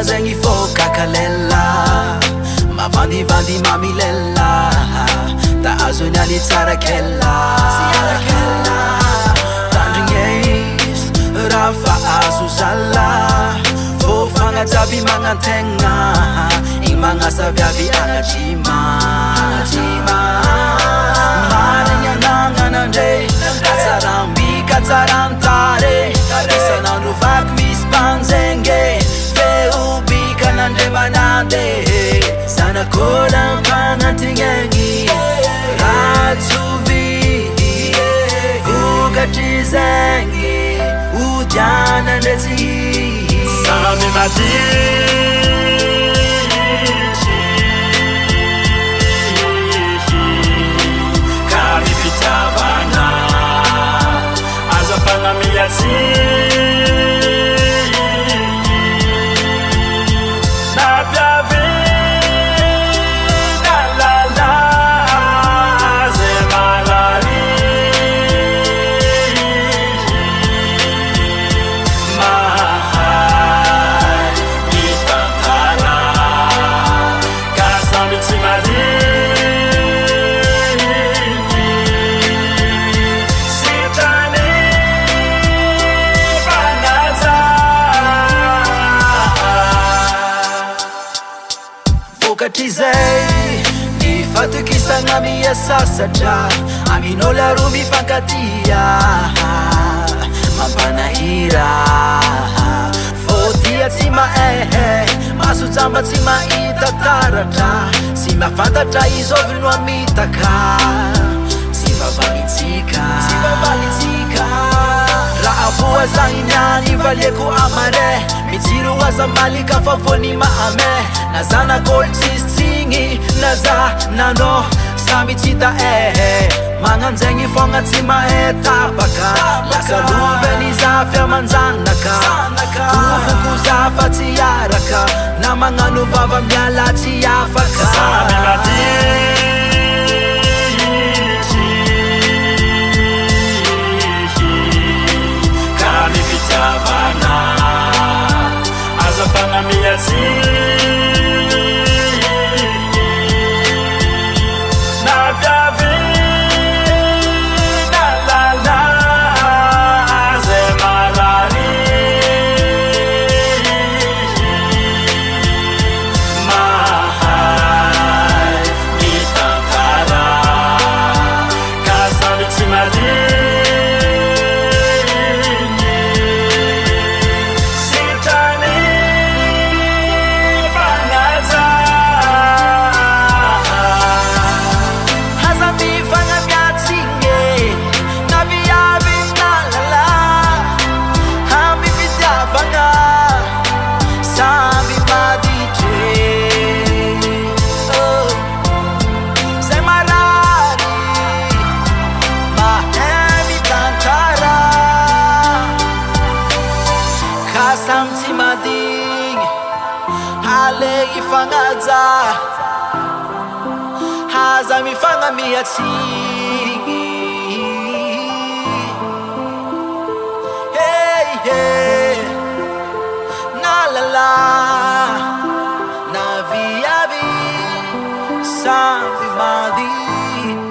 zengi foka kalela mavandi vandi mamilela ta azunyani tarakela tandringes rafa azuzala fofanga tabi mangantenga imanga savyavi angachima marinyananganande kazarambi kazarantare isananu vak mispanzenge feubi kanande manande sana kolam panantingengi ratsuvi vugatizengi ujana ndezi Sami Kami fitavana Azafana miyati Tizei ifatu kisanga miya sasatra aminola rumi fankatia mambana hira fotia tima masutamba tima itataratra sima fantatra izovinua mitaka siva valitika raavua zanginyani valieku amare mitsiru wazamalika favoni maame nazana goldsistingi naza nano samitsita manganzengi fonga tsima tapaka lasaluveni zafya manzanaka tufukuza fatsiyaraka na manganu vava myala tiyafaka Kami fitavana Azafana miyati Samti mading hale ifangaza haza mifanga miyatingi hey na la la na viavi samti mading